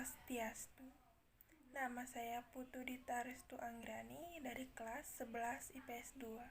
Swastiastu. Nama saya Putu Dita Restu Anggrani dari kelas 11 IPS 2.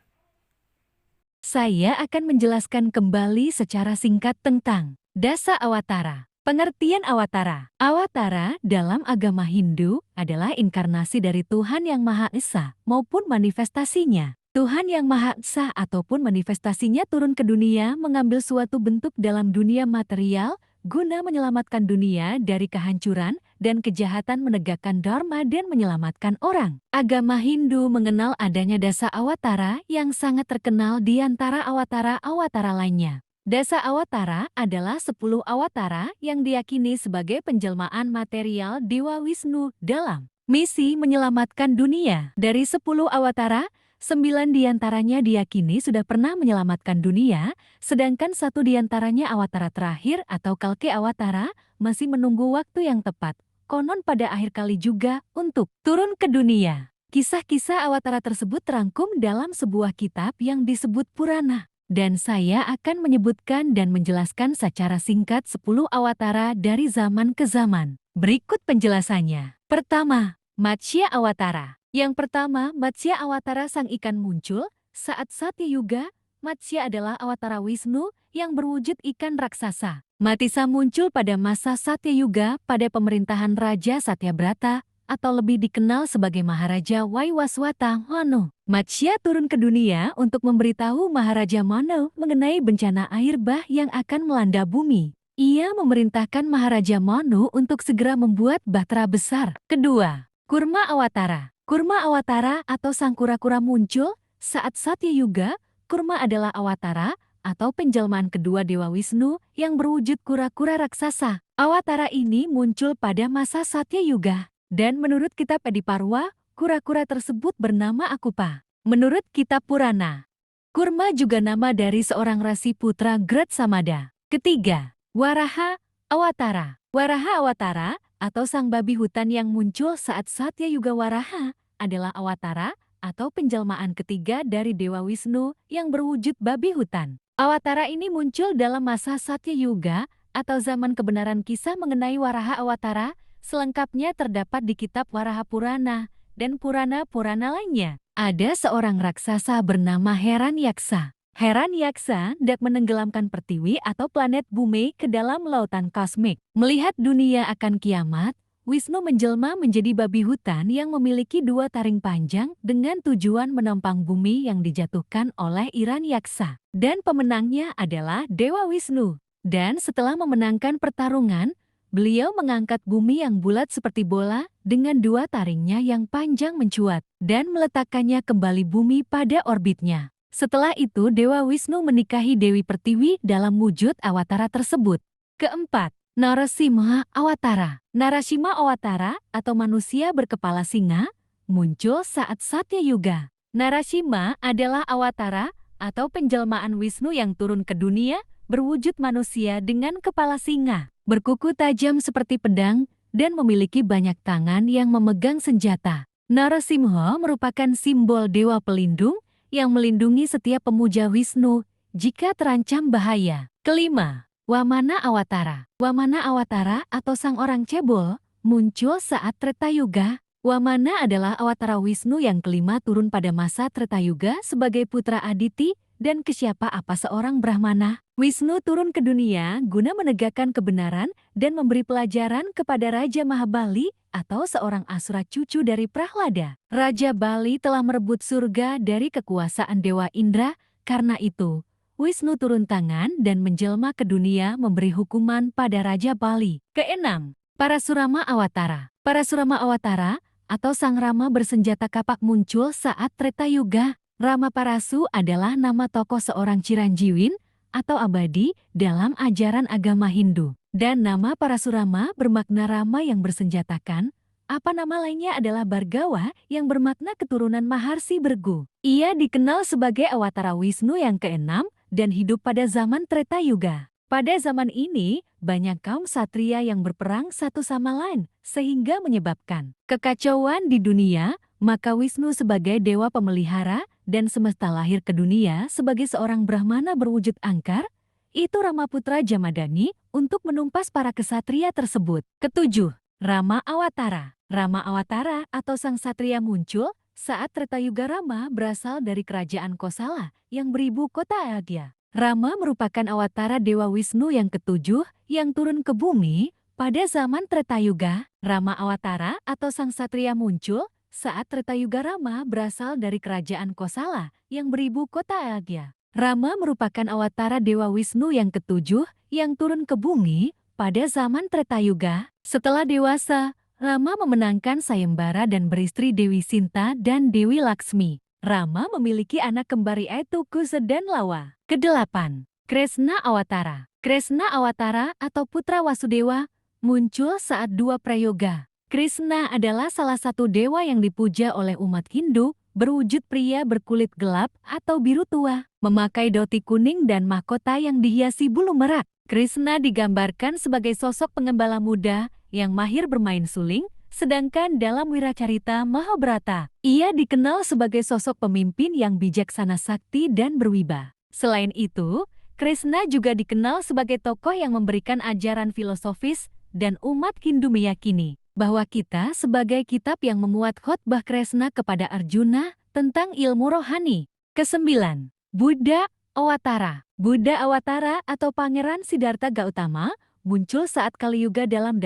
Saya akan menjelaskan kembali secara singkat tentang Dasa Awatara. Pengertian Awatara. Awatara dalam agama Hindu adalah inkarnasi dari Tuhan Yang Maha Esa maupun manifestasinya. Tuhan Yang Maha Esa ataupun manifestasinya turun ke dunia mengambil suatu bentuk dalam dunia material guna menyelamatkan dunia dari kehancuran dan kejahatan, menegakkan dharma dan menyelamatkan orang. Agama Hindu mengenal adanya dasa awatara yang sangat terkenal di antara awatara-awatara lainnya. Dasa awatara adalah 10 awatara yang diyakini sebagai penjelmaan material Dewa Wisnu dalam misi menyelamatkan dunia. Dari 10 awatara, 9 diantaranya diyakini sudah pernah menyelamatkan dunia, sedangkan 1 diantaranya awatara terakhir atau Kalki Awatara masih menunggu waktu yang tepat, konon pada akhir kali juga, untuk turun ke dunia. Kisah-kisah awatara tersebut terangkum dalam sebuah kitab yang disebut Purana. Dan saya akan menyebutkan dan menjelaskan secara singkat 10 awatara dari zaman ke zaman. Berikut penjelasannya. Pertama, Matsya Awatara. Yang pertama, Matsya Awatara sang ikan muncul saat Satya Yuga. Matsya adalah awatara Wisnu yang berwujud ikan raksasa. Matisa muncul pada masa Satya Yuga pada pemerintahan Raja Satyabrata atau lebih dikenal sebagai Maharaja Waiwaswata Manu. Matsya turun ke dunia untuk memberitahu Maharaja Manu mengenai bencana air bah yang akan melanda bumi. Ia memerintahkan Maharaja Manu untuk segera membuat bahtera besar. Kedua, Kurma Awatara. Kurma Awatara atau sang kura-kura muncul saat Satya Yuga. Kurma adalah awatara atau penjelmaan kedua Dewa Wisnu yang berwujud kura-kura raksasa. Awatara ini muncul pada masa Satya Yuga. Dan menurut kitab Ediparwa, kura-kura tersebut bernama Akupa. Menurut kitab Purana, Kurma juga nama dari seorang rasi putra Grat Samada. Ketiga, Waraha Awatara. Waraha Awatara atau sang babi hutan yang muncul saat Satya Yuga. Waraha adalah awatara atau penjelmaan ketiga dari Dewa Wisnu yang berwujud babi hutan. Awatara ini muncul dalam masa Satya Yuga atau zaman kebenaran. Kisah mengenai Waraha Awatara selengkapnya terdapat di kitab Waraha Purana dan Purana-Purana lainnya. Ada seorang raksasa bernama Heranyaksa. Heranyaksa hendak menenggelamkan Pertiwi atau planet bumi ke dalam lautan kosmik. Melihat dunia akan kiamat, Wisnu menjelma menjadi babi hutan yang memiliki 2 taring panjang dengan tujuan menopang bumi yang dijatuhkan oleh Hiranyaksa. Dan pemenangnya adalah Dewa Wisnu. Dan setelah memenangkan pertarungan, beliau mengangkat bumi yang bulat seperti bola dengan 2 taringnya yang panjang mencuat dan meletakkannya kembali bumi pada orbitnya. Setelah itu Dewa Wisnu menikahi Dewi Pertiwi dalam wujud awatara tersebut. Keempat, Narasimha Awatara. Narasimha Awatara atau manusia berkepala singa muncul saat Satya Yuga. Narasimha adalah awatara atau penjelmaan Wisnu yang turun ke dunia berwujud manusia dengan kepala singa, berkuku tajam seperti pedang, dan memiliki banyak tangan yang memegang senjata. Narasimha merupakan simbol dewa pelindung yang melindungi setiap pemuja Wisnu jika terancam bahaya. Kelima, Wamana Awatara. Wamana Awatara atau sang orang cebol muncul saat Treta Yuga. Wamana adalah awatara Wisnu yang kelima turun pada masa Treta Yuga sebagai putra Aditi dan Kesyapa apa seorang Brahmana. Wisnu turun ke dunia guna menegakkan kebenaran dan memberi pelajaran kepada Raja Mahabali atau seorang asura cucu dari Prahlada. Raja Bali telah merebut surga dari kekuasaan Dewa Indra, karena itu Wisnu turun tangan dan menjelma ke dunia memberi hukuman pada Raja Bali. Keenam, Parasurama Awatara. Parasurama Awatara atau sang Rama bersenjata kapak muncul saat Treta Yuga. Rama Parasu adalah nama tokoh seorang Ciranjiwin atau abadi dalam ajaran agama Hindu. Dan nama Parasurama bermakna Rama yang bersenjatakan. Apa nama lainnya adalah Bhargawa yang bermakna keturunan Maharsi Bergu. Ia dikenal sebagai awatara Wisnu yang keenam dan hidup pada zaman Treta Yuga. Pada zaman ini, banyak kaum satria yang berperang satu sama lain, sehingga menyebabkan kekacauan di dunia. Maka Wisnu sebagai dewa pemelihara dan semesta lahir ke dunia sebagai seorang Brahmana berwujud angkar, itu Ramaputra Jamadani untuk menumpas para kesatria tersebut. Ketujuh, Rama Awatara. Rama Awatara atau Sang Satria muncul saat Treta Yuga. Rama berasal dari kerajaan Kosala yang beribu kota Ayodhya. Rama merupakan awatara Dewa Wisnu yang ketujuh yang turun ke bumi pada zaman Treta Yuga. Rama Awatara atau Sang Satria muncul saat Treta Yuga. Rama berasal dari kerajaan Kosala yang beribu kota Ayodhya. Rama merupakan awatara Dewa Wisnu yang ketujuh yang turun ke bumi pada zaman Treta Yuga. Setelah dewasa, Rama memenangkan sayembara dan beristri Dewi Sinta dan Dewi Laksmi. Rama memiliki anak kembar yaitu Kusa dan Lawa. Kedelapan, Kresna Awatara. Kresna Awatara atau putra Wasudewa muncul saat dua prayoga. Krishna adalah salah satu dewa yang dipuja oleh umat Hindu, berwujud pria berkulit gelap atau biru tua, memakai dhoti kuning dan mahkota yang dihiasi bulu merak. Krishna digambarkan sebagai sosok pengembala muda yang mahir bermain suling, sedangkan dalam Wiracarita Mahabharata, ia dikenal sebagai sosok pemimpin yang bijaksana sakti dan berwibawa. Selain itu, Krishna juga dikenal sebagai tokoh yang memberikan ajaran filosofis dan umat Hindu meyakini bahwa kita sebagai kitab yang memuat khotbah Krishna kepada Arjuna tentang ilmu rohani. Kesembilan, Buddha Awatara. Buddha Awatara atau Pangeran Siddhartha Gautama muncul saat Kali Yuga dalam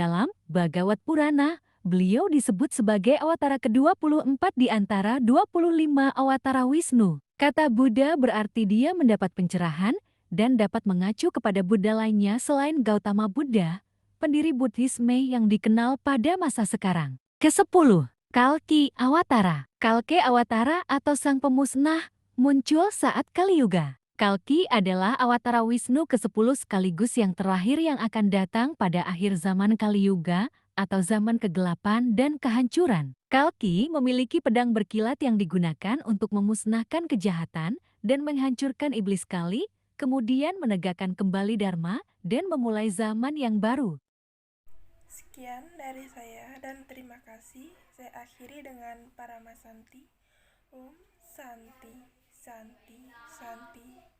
Bhagavad Purana. Beliau disebut sebagai awatara ke-24 di antara 25 awatara Wisnu. Kata Buddha berarti dia mendapat pencerahan dan dapat mengacu kepada Buddha lainnya selain Gautama Buddha, pendiri Buddhisme yang dikenal pada masa sekarang. Ke-10, Kalki Awatara. Kalki Awatara atau Sang Pemusnah muncul saat Kali Yuga. Kalki adalah awatara Wisnu ke-10 sekaligus yang terakhir yang akan datang pada akhir zaman Kali Yuga atau zaman kegelapan dan kehancuran. Kalki memiliki pedang berkilat yang digunakan untuk memusnahkan kejahatan dan menghancurkan iblis Kali, kemudian menegakkan kembali Dharma dan memulai zaman yang baru. Sekian dari saya dan terima kasih. Saya akhiri dengan Paramasanti. Om Santi, Santi, Santi.